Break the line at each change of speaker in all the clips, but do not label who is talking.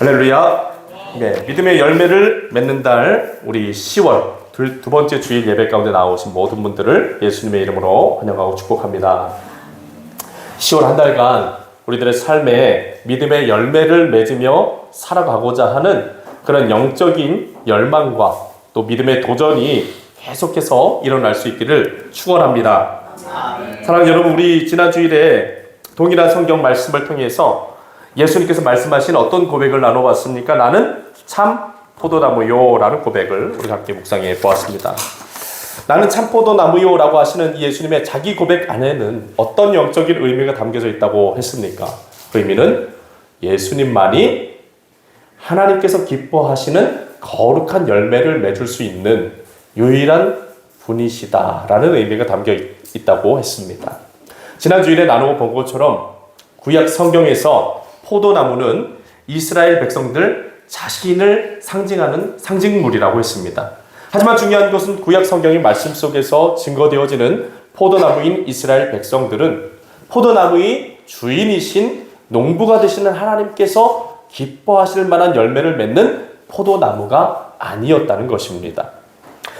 할렐루야. 네, 믿음의 열매를 맺는 달 우리 10월 두 번째 주일 예배 가운데 나오신 모든 분들을 예수님의 이름으로 환영하고 축복합니다. 10월 한 달간 우리들의 삶에 믿음의 열매를 맺으며 살아가고자 하는 그런 영적인 열망과 또 믿음의 도전이 계속해서 일어날 수 있기를 축원합니다. 사랑하는 여러분, 우리 지난 주일에 동일한 성경 말씀을 통해서 예수님께서 말씀하신 어떤 고백을 나눠봤습니까? 나는 참 포도나무요 라는 고백을 우리 함께 묵상해 보았습니다. 나는 참 포도나무요 라고 하시는 예수님의 자기 고백 안에는 어떤 영적인 의미가 담겨져 있다고 했습니까? 그 의미는 예수님만이 하나님께서 기뻐하시는 거룩한 열매를 맺을 수 있는 유일한 분이시다 라는 의미가 담겨 있다고 했습니다. 지난 주일에 나누어 본 것처럼 구약 성경에서 포도나무는 이스라엘 백성들 자신을 상징하는 상징물이라고 했습니다. 하지만 중요한 것은 구약 성경의 말씀 속에서 증거되어지는 포도나무인 이스라엘 백성들은 포도나무의 주인이신 농부가 되시는 하나님께서 기뻐하실 만한 열매를 맺는 포도나무가 아니었다는 것입니다.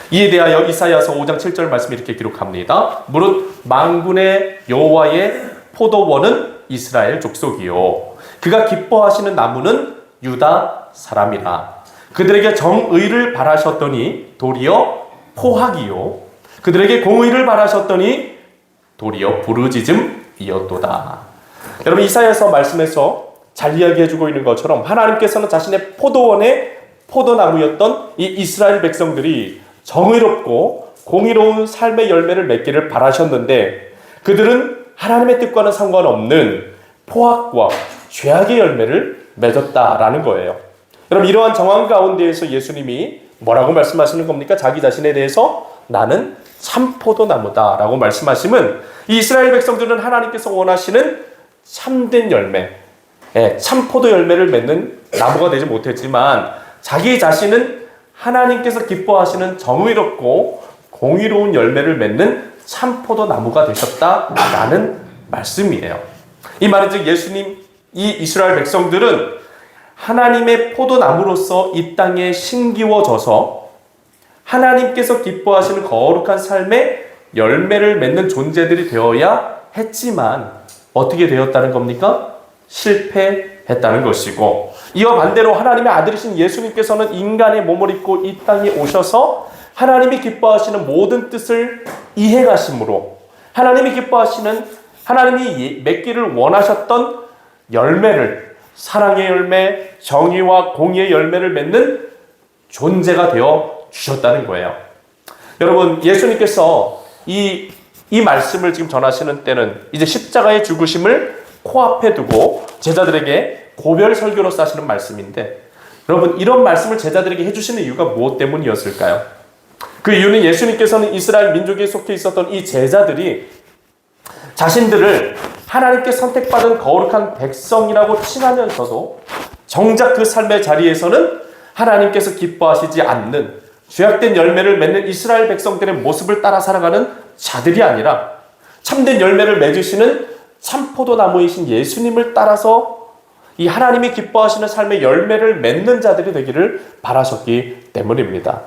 이에 대하여 이사야서 5장 7절 말씀이 이렇게 기록합니다. 무릇 만군의 여호와의 포도원은 이스라엘 족속이요 그가 기뻐하시는 나무는 유다 사람이라. 그들에게 정의를 바라셨더니 도리어 포학이요 그들에게 공의를 바라셨더니 도리어 부르짖음이었도다. 여러분, 이사야서 말씀에서 잘 이야기해주고 있는 것처럼 하나님께서는 자신의 포도원의 포도나무였던 이 이스라엘 백성들이 정의롭고 공의로운 삶의 열매를 맺기를 바라셨는데 그들은 하나님의 뜻과는 상관없는 포악과 죄악의 열매를 맺었다라는 거예요. 여러분, 이러한 정황 가운데에서 예수님이 뭐라고 말씀하시는 겁니까? 자기 자신에 대해서 나는 참 포도나무다 라고 말씀하시면 이 이스라엘 백성들은 하나님께서 원하시는 참된 열매, 참 포도 열매를 맺는 나무가 되지 못했지만 자기 자신은 하나님께서 기뻐하시는 정의롭고 공의로운 열매를 맺는 참 포도나무가 되셨다라는 말씀이에요. 이 말은 즉 예수님, 이 이스라엘 백성들은 하나님의 포도나무로서 이 땅에 심기워져서 하나님께서 기뻐하시는 거룩한 삶의 열매를 맺는 존재들이 되어야 했지만 어떻게 되었다는 겁니까? 실패했다는 것이고, 이와 반대로 하나님의 아들이신 예수님께서는 인간의 몸을 입고 이 땅에 오셔서 하나님이 기뻐하시는 모든 뜻을 이해 가심으로 하나님이 기뻐하시는, 하나님이 맺기를 원하셨던 열매를, 사랑의 열매, 정의와 공의의 열매를 맺는 존재가 되어 주셨다는 거예요. 여러분, 예수님께서 이 말씀을 지금 전하시는 때는 이제 십자가의 죽으심을 코앞에 두고 제자들에게 고별 설교로서 하시는 말씀인데, 여러분, 이런 말씀을 제자들에게 해주시는 이유가 무엇 때문이었을까요? 그 이유는 예수님께서는 이스라엘 민족에 속해 있었던 이 제자들이 자신들을 하나님께 선택받은 거룩한 백성이라고 칭하면서도 정작 그 삶의 자리에서는 하나님께서 기뻐하시지 않는 죄악된 열매를 맺는 이스라엘 백성들의 모습을 따라 살아가는 자들이 아니라 참된 열매를 맺으시는 참 포도나무이신 예수님을 따라서 이 하나님이 기뻐하시는 삶의 열매를 맺는 자들이 되기를 바라셨기 때문입니다.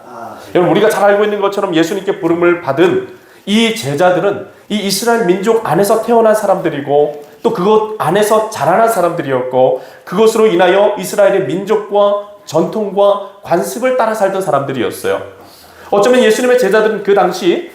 여러분, 우리가 잘 알고 있는 것처럼 예수님께 부름을 받은 이 제자들은 이 이스라엘 민족 안에서 태어난 사람들이고 또 그것 안에서 자라난 사람들이었고 그것으로 인하여 이스라엘의 민족과 전통과 관습을 따라 살던 사람들이었어요. 어쩌면 예수님의 제자들은 그 당시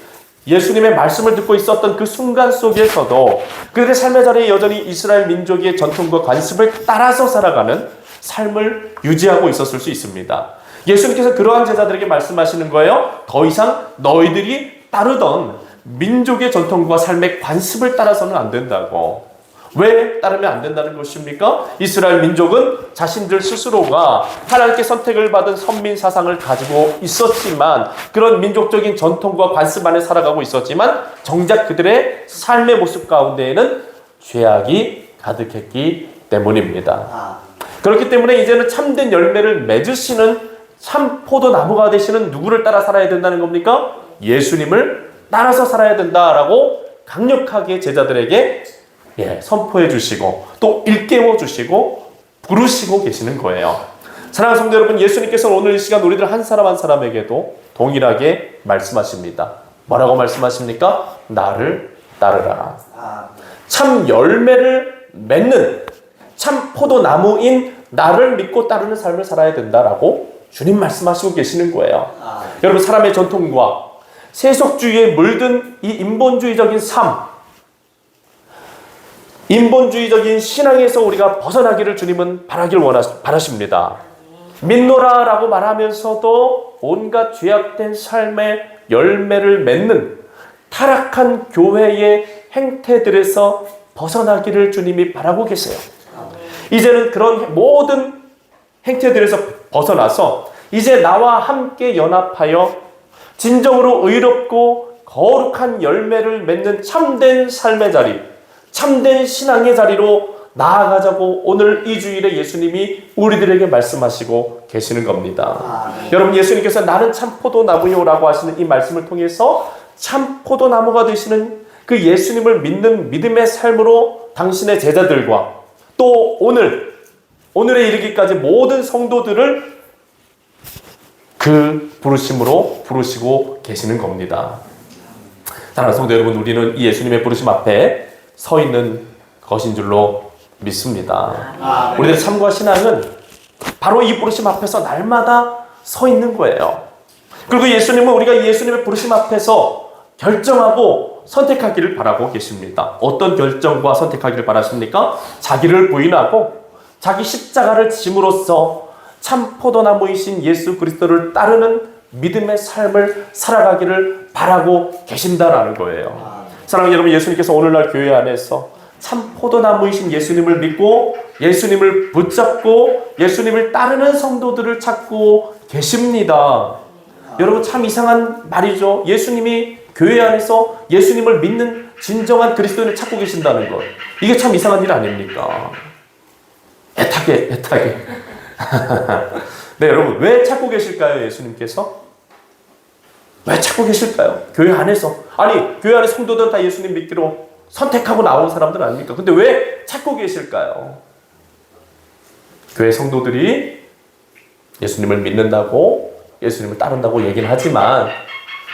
예수님의 말씀을 듣고 있었던 그 순간 속에서도 그들의 삶의 자리에 여전히 이스라엘 민족의 전통과 관습을 따라서 살아가는 삶을 유지하고 있었을 수 있습니다. 예수님께서 그러한 제자들에게 말씀하시는 거예요. 더 이상 너희들이 따르던 민족의 전통과 삶의 관습을 따라서는 안 된다고. 왜 따르면 안 된다는 것입니까? 이스라엘 민족은 자신들 스스로가 하나님께 선택을 받은 선민 사상을 가지고 있었지만, 그런 민족적인 전통과 관습 안에 살아가고 있었지만 정작 그들의 삶의 모습 가운데에는 죄악이 가득했기 때문입니다. 그렇기 때문에 이제는 참된 열매를 맺으시는 참 포도나무가 되시는 누구를 따라 살아야 된다는 겁니까? 예수님을 따라서 살아야 된다라고 강력하게 제자들에게 선포해 주시고 또 일깨워 주시고 부르시고 계시는 거예요. 사랑하는 성도 여러분, 예수님께서는 오늘 이 시간 우리들 한 사람 한 사람에게도 동일하게 말씀하십니다. 뭐라고 말씀하십니까? 나를 따르라. 참 열매를 맺는 참 포도나무인 나를 믿고 따르는 삶을 살아야 된다라고 주님 말씀하시고 계시는 거예요. 여러분, 사람의 전통과 세속주의에 물든 이 인본주의적인 삶, 인본주의적인 신앙에서 우리가 벗어나기를 주님은 바라십니다. 믿노라라고 말하면서도 온갖 죄악된 삶의 열매를 맺는 타락한 교회의 행태들에서 벗어나기를 주님이 바라고 계세요. 이제는 그런 모든 행태들에서 벗어나서 이제 나와 함께 연합하여 진정으로 의롭고 거룩한 열매를 맺는 참된 삶의 자리, 참된 신앙의 자리로 나아가자고 오늘 이 주일에 예수님이 우리들에게 말씀하시고 계시는 겁니다. 여러분, 예수님께서 나는 참 포도나무요라고 하시는 이 말씀을 통해서 참 포도나무가 되시는 그 예수님을 믿는 믿음의 삶으로 당신의 제자들과 또 오늘에 이르기까지 모든 성도들을 그 부르심으로 부르시고 계시는 겁니다. 사랑하는 성도 여러분, 우리는 이 예수님의 부르심 앞에 서 있는 것인 줄로 믿습니다. 우리들의 삶과 신앙은 바로 이 부르심 앞에서 날마다 서 있는 거예요. 그리고 예수님은 우리가 예수님의 부르심 앞에서 결정하고 선택하기를 바라고 계십니다. 어떤 결정과 선택하기를 바라십니까? 자기를 부인하고 자기 십자가를 짐으로써 참 포도나무이신 예수 그리스도를 따르는 믿음의 삶을 살아가기를 바라고 계신다라는 거예요. 사랑하는 여러분, 예수님께서 오늘날 교회 안에서 참 포도나무이신 예수님을 믿고 예수님을 붙잡고 예수님을 따르는 성도들을 찾고 계십니다. 여러분, 참 이상한 말이죠. 예수님이 교회 안에서 예수님을 믿는 진정한 그리스도인을 찾고 계신다는 것. 이게 참 이상한 일 아닙니까? 애타게. 네, 여러분, 왜 찾고 계실까요? 예수님께서? 왜 찾고 계실까요? 교회 안에서. 아니, 교회 안에 성도들은 다 예수님 믿기로 선택하고 나온 사람들 아닙니까? 근데 왜 찾고 계실까요? 교회 성도들이 예수님을 믿는다고, 예수님을 따른다고 얘기는 하지만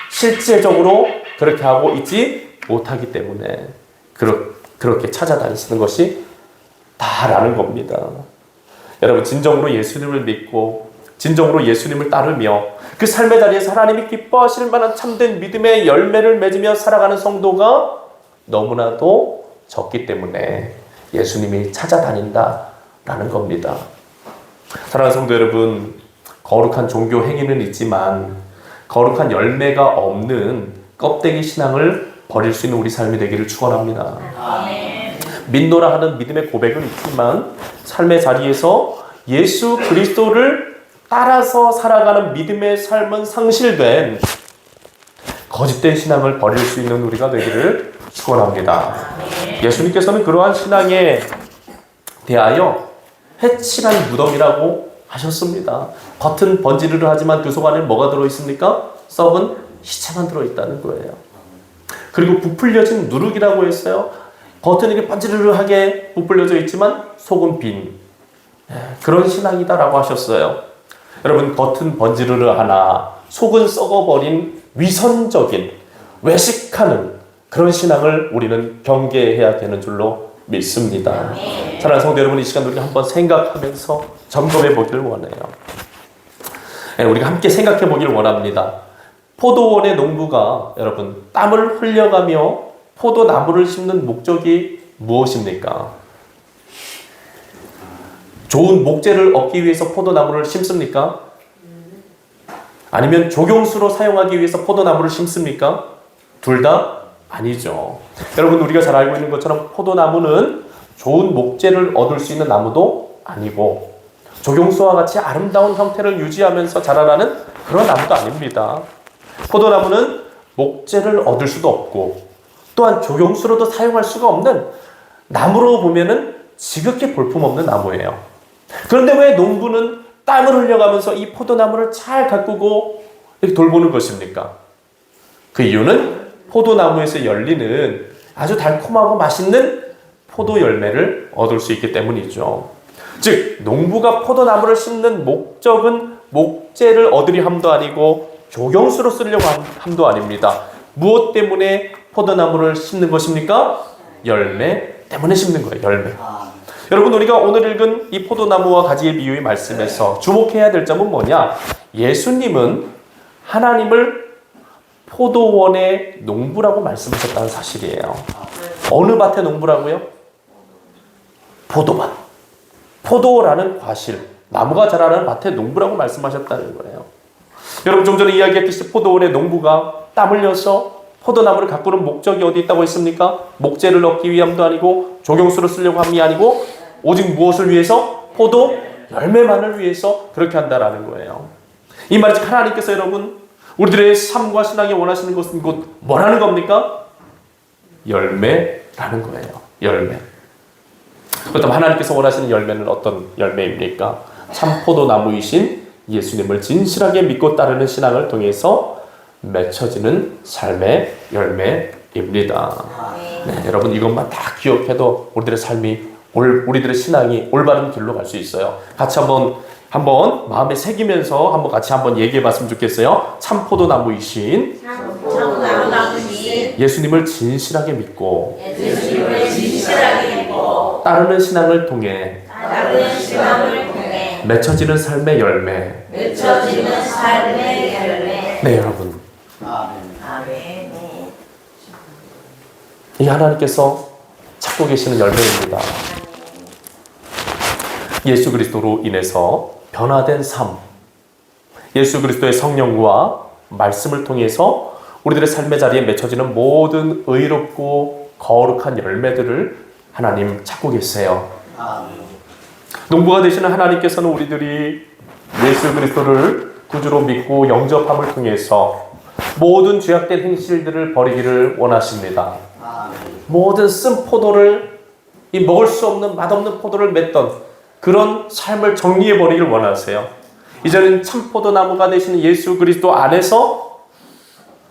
실제적으로 그렇게 하고 있지 못하기 때문에 그렇게 찾아다니시는 것이 다라는 겁니다. 여러분, 진정으로 예수님을 믿고 진정으로 예수님을 따르며 그 삶의 자리에서 하나님이 기뻐하실 만한 참된 믿음의 열매를 맺으며 살아가는 성도가 너무나도 적기 때문에 예수님이 찾아다닌다라는 겁니다. 사랑하는 성도 여러분, 거룩한 종교 행위는 있지만 거룩한 열매가 없는 껍데기 신앙을 버릴 수 있는 우리 삶이 되기를 축원합니다. 믿노라 하는 믿음의 고백은 있지만 삶의 자리에서 예수 그리스도를 따라서 살아가는 믿음의 삶은 상실된 거짓된 신앙을 버릴 수 있는 우리가 되기를 축원합니다. 예수님께서는 그러한 신앙에 대하여 해칠한 무덤이라고 하셨습니다. 겉은 번지르르 하지만 그 속 안에 뭐가 들어있습니까? 썩은 시체만 들어있다는 거예요. 그리고 부풀려진 누룩이라고 했어요. 겉은 이렇게 번지르르하게 부풀려져 있지만 속은 빈 그런 신앙이다라고 하셨어요. 여러분, 겉은 번지르르 하나 속은 썩어버린 위선적인 외식하는 그런 신앙을 우리는 경계해야 되는 줄로 믿습니다. 사랑하는 성도 여러분, 이 시간 우리가 한번 생각하면서 점검해 보기를 원해요. 우리가 함께 생각해 보기를 원합니다. 포도원의 농부가 여러분 땀을 흘려가며 포도나무를 심는 목적이 무엇입니까? 좋은 목재를 얻기 위해서 포도나무를 심습니까? 아니면 조경수로 사용하기 위해서 포도나무를 심습니까? 둘 다 아니죠. 여러분, 우리가 잘 알고 있는 것처럼 포도나무는 좋은 목재를 얻을 수 있는 나무도 아니고 조경수와 같이 아름다운 형태를 유지하면서 자라나는 그런 나무도 아닙니다. 포도나무는 목재를 얻을 수도 없고 또한 조경수로도 사용할 수가 없는 나무로 보면은 지극히 볼품없는 나무예요. 그런데 왜 농부는 땀을 흘려가면서 이 포도나무를 잘 가꾸고 이렇게 돌보는 것입니까? 그 이유는 포도나무에서 열리는 아주 달콤하고 맛있는 포도 열매를 얻을 수 있기 때문이죠. 즉 농부가 포도나무를 심는 목적은 목재를 얻으려 함도 아니고 조경수로 쓰려고 함도 아닙니다. 무엇 때문에 포도나무를 심는 것입니까? 열매 때문에 심는 거예요. 열매. 여러분, 우리가 오늘 읽은 이 포도나무와 가지의 비유의 말씀에서 주목해야 될 점은 뭐냐? 예수님은 하나님을 포도원의 농부라고 말씀하셨다는 사실이에요. 어느 밭의 농부라고요? 포도밭. 포도라는 과실, 나무가 자라는 밭의 농부라고 말씀하셨다는 거예요. 여러분, 좀 전에 이야기했듯이 포도원의 농부가 땀 흘려서 포도나무를 가꾸는 목적이 어디 있다고 했습니까? 목재를 얻기 위함도 아니고 조경수로 쓰려고 함이 아니고 오직 무엇을 위해서? 포도 열매만을 위해서 그렇게 한다라는 거예요. 이 말이 즉 하나님께서 여러분 우리들의 삶과 신앙이 원하시는 것은 곧 뭐라는 겁니까? 열매라는 거예요. 열매. 그렇다면 하나님께서 원하시는 열매는 어떤 열매입니까? 참 포도나무이신 예수님을 진실하게 믿고 따르는 신앙을 통해서 맺혀지는 삶의 열매입니다. 네, 여러분 이것만 다 기억해도 우리들의 삶이 우리들의 신앙이 올바른 길로 갈 수 있어요. 같이 한번 마음에 새기면서 같이 얘기해 봤으면 좋겠어요. 참 포도나무이신 예수님을 진실하게 믿고 따르는 신앙을 통해 맺혀지는 삶의 열매. 네, 여러분. 아멘. 이 하나님께서 찾고 계시는 열매입니다. 예수 그리스도로 인해서 변화된 삶, 예수 그리스도의 성령과 말씀을 통해서 우리들의 삶의 자리에 맺혀지는 모든 의롭고 거룩한 열매들을 하나님 찾고 계세요. 농부가 되시는 하나님께서는 우리들이 예수 그리스도를 구주로 믿고 영접함을 통해서 모든 죄악된 행실들을 버리기를 원하십니다. 모든 쓴 포도를, 이 먹을 수 없는 맛없는 포도를 맺던 그런 삶을 정리해 버리기를 원하세요. 이제는 참 포도나무가 되시는 예수 그리스도 안에서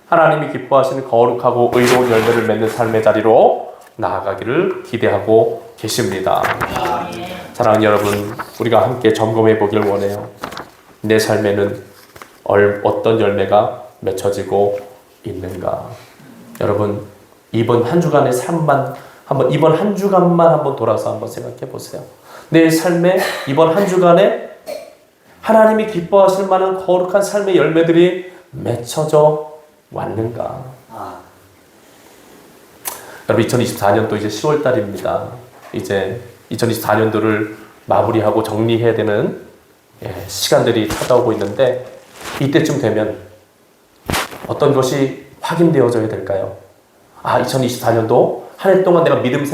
하나님이 기뻐하시는 거룩하고 의로운 열매를 맺는 삶의 자리로 나아가기를 기대하고 계십니다. 사랑하는 여러분, 우리가 함께 점검해 보길 원해요. 내 삶에는 어떤 열매가 맺혀지고 있는가? 여러분, 이번 한 주간의 삶만 이번 한 주간만 한번 돌아서 한번 생각해 보세요. 내 삶에 이번 한 주간에 하나님이 기뻐하실 만한 거룩한 삶의 열매들이 맺혀져 왔는가? 여러분, 2024년도 이제 10월 달입니다. 이제 2024년도를 마무리하고 정리해야 되는 시간들이 찾아오고 있는데, 이때쯤 되면 어떤 것이 확인되어져야 될까요? 2024년도 한 해 동안 내가 믿음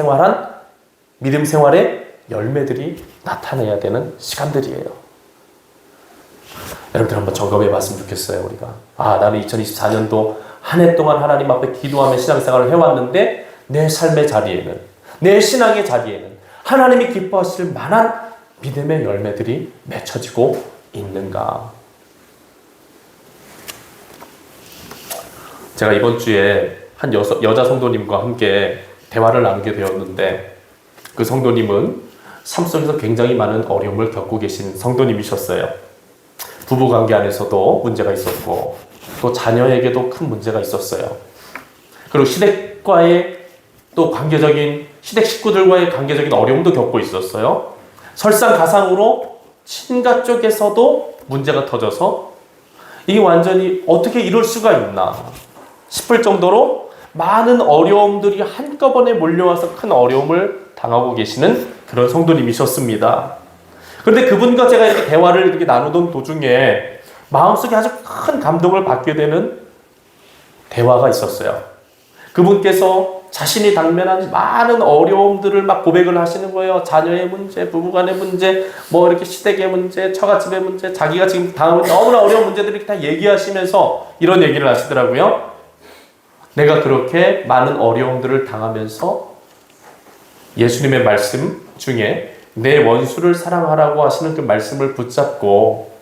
생활의 열매들이 나타나야 되는 시간들이에요. 여러분들 한번 점검해 봤으면 좋겠어요. 우리가 나는 2024년도 한 해 동안 하나님 앞에 기도하며 신앙생활을 해왔는데 내 삶의 자리에는, 내 신앙의 자리에는 하나님이 기뻐하실 만한 믿음의 열매들이 맺혀지고 있는가? 제가 이번 주에 한 여자 성도님과 함께 대화를 나누게 되었는데, 그 성도님은 삶 속에서 굉장히 많은 어려움을 겪고 계신 성도님이셨어요. 부부관계 안에서도 문제가 있었고, 또 자녀에게도 큰 문제가 있었어요. 그리고 시댁과의 또 시댁 식구들과의 관계적인 어려움도 겪고 있었어요. 설상가상으로 친가 쪽에서도 문제가 터져서 이게 완전히 어떻게 이럴 수가 있나 싶을 정도로 많은 어려움들이 한꺼번에 몰려와서 큰 어려움을 당하고 계시는 그런 성도님이셨습니다. 그런데 그분과 제가 이렇게 대화를 이렇게 나누던 도중에 마음속에 아주 큰 감동을 받게 되는 대화가 있었어요. 그분께서 자신이 당면한 많은 어려움들을 막 고백을 하시는 거예요. 자녀의 문제, 부부간의 문제, 이렇게 시댁의 문제, 처갓집의 문제, 자기가 지금 당하고 너무나 어려운 문제들을 이렇게 다 얘기하시면서 이런 얘기를 하시더라고요. 내가 그렇게 많은 어려움들을 당하면서 예수님의 말씀 중에 내 원수를 사랑하라고 하시는 그 말씀을 붙잡고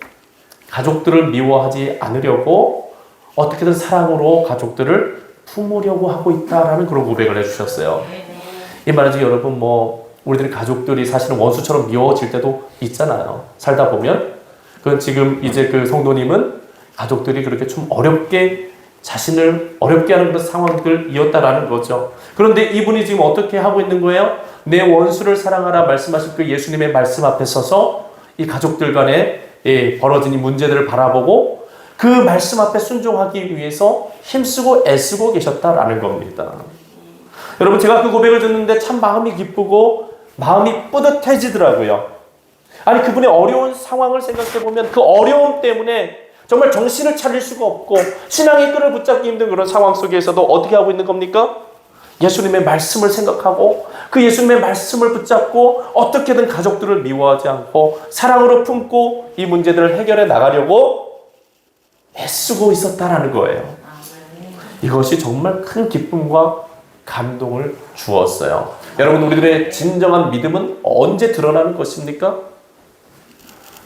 가족들을 미워하지 않으려고 어떻게든 사랑으로 가족들을 품으려고 하고 있다라는 그런 고백을 해주셨어요. 이 말은 여러분 우리들의 가족들이 사실은 원수처럼 미워질 때도 있잖아요. 살다 보면. 그건 지금 이제 그 성도님은 가족들이 그렇게 좀 어렵게 자신을 어렵게 하는 그런 상황들이었다라는 거죠. 그런데 이분이 지금 어떻게 하고 있는 거예요? 내 원수를 사랑하라 말씀하신 그 예수님의 말씀 앞에 서서 이 가족들 간에 벌어진 이 문제들을 바라보고 그 말씀 앞에 순종하기 위해서 힘쓰고 애쓰고 계셨다라는 겁니다. 여러분, 제가 그 고백을 듣는데 참 마음이 기쁘고 마음이 뿌듯해지더라고요. 아니, 그분의 어려운 상황을 생각해 보면 그 어려움 때문에 정말 정신을 차릴 수가 없고 신앙의 끈을 붙잡기 힘든 그런 상황 속에서도 어떻게 하고 있는 겁니까? 예수님의 말씀을 생각하고 그 예수님의 말씀을 붙잡고 어떻게든 가족들을 미워하지 않고 사랑으로 품고 이 문제들을 해결해 나가려고 애쓰고 있었다라는 거예요. 이것이 정말 큰 기쁨과 감동을 주었어요. 여러분, 우리들의 진정한 믿음은 언제 드러나는 것입니까?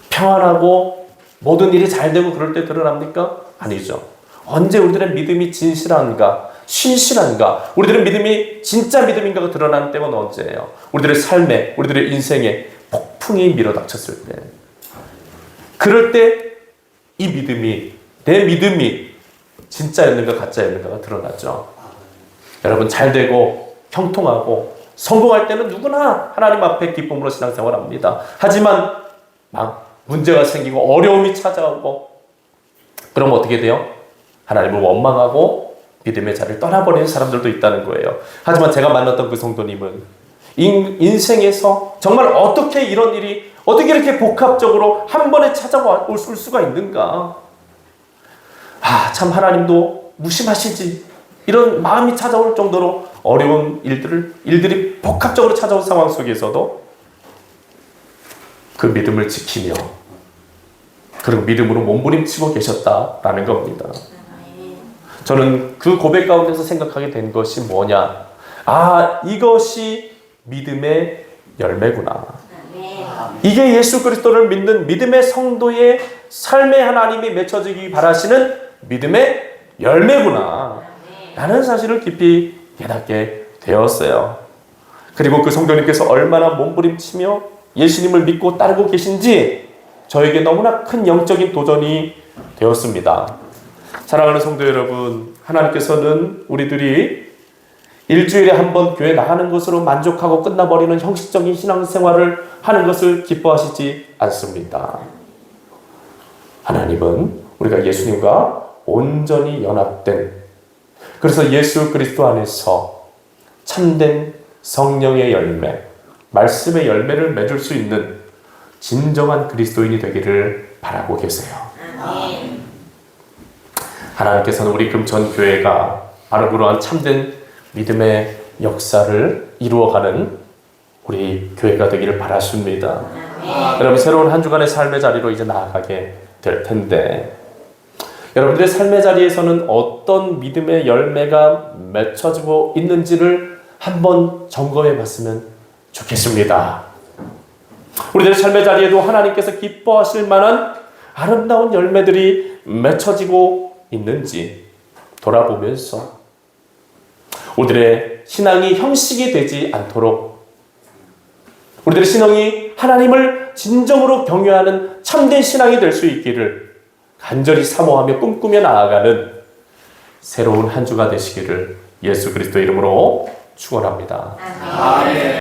평안하고 모든 일이 잘 되고 그럴 때 드러납니까? 아니죠. 언제 우리들의 믿음이 진실한가, 신실한가, 우리들의 믿음이 진짜 믿음인가가 드러나는 때가 언제예요? 우리들의 삶에, 우리들의 인생에 폭풍이 밀어닥쳤을 때. 그럴 때 이 믿음이, 내 믿음이 진짜였는가 가짜였는가가 드러나죠. 여러분, 잘 되고 형통하고 성공할 때는 누구나 하나님 앞에 기쁨으로 신앙생활합니다. 하지만 막 문제가 생기고 어려움이 찾아오고 그럼 어떻게 돼요? 하나님을 원망하고 믿음의 자리를 떠나버리는 사람들도 있다는 거예요. 하지만 제가 만났던 그 성도님은 인생에서 정말 어떻게 이런 일이 어떻게 이렇게 복합적으로 한 번에 찾아올 수가 있는가? 참 하나님도 무심하시지, 이런 마음이 찾아올 정도로 어려운 일들이 복합적으로 찾아온 상황 속에서도 그 믿음을 지키며 그리고 믿음으로 몸부림치고 계셨다라는 겁니다. 저는 그 고백 가운데서 생각하게 된 것이 뭐냐? 이것이 믿음의 열매구나. 이게 예수 그리스도를 믿는 믿음의 성도의 삶에 하나님이 맺혀지기 바라시는 믿음의 열매구나 라는 사실을 깊이 깨닫게 되었어요. 그리고 그 성도님께서 얼마나 몸부림치며 예수님을 믿고 따르고 계신지 저에게 너무나 큰 영적인 도전이 되었습니다. 사랑하는 성도 여러분, 하나님께서는 우리들이 일주일에 한 번 교회 나가는 것으로 만족하고 끝나버리는 형식적인 신앙생활을 하는 것을 기뻐하시지 않습니다. 하나님은 우리가 예수님과 온전히 연합된, 그래서 예수 그리스도 안에서 참된 성령의 열매, 말씀의 열매를 맺을 수 있는 진정한 그리스도인이 되기를 바라고 계세요. 하나님께서는 우리 금천교회가 바로 그러한 참된 믿음의 역사를 이루어가는 우리 교회가 되기를 바라십니다. 여러분, 새로운 한 주간의 삶의 자리로 이제 나아가게 될 텐데, 여러분들의 삶의 자리에서는 어떤 믿음의 열매가 맺혀지고 있는지를 한번 점검해 봤으면 좋겠습니다. 우리들의 삶의 자리에도 하나님께서 기뻐하실 만한 아름다운 열매들이 맺혀지고 있는지 돌아보면서 우리들의 신앙이 형식이 되지 않도록, 우리들의 신앙이 하나님을 진정으로 경외하는 참된 신앙이 될 수 있기를 간절히 사모하며 꿈꾸며 나아가는 새로운 한 주가 되시기를 예수 그리스도 이름으로 축원합니다. 아멘.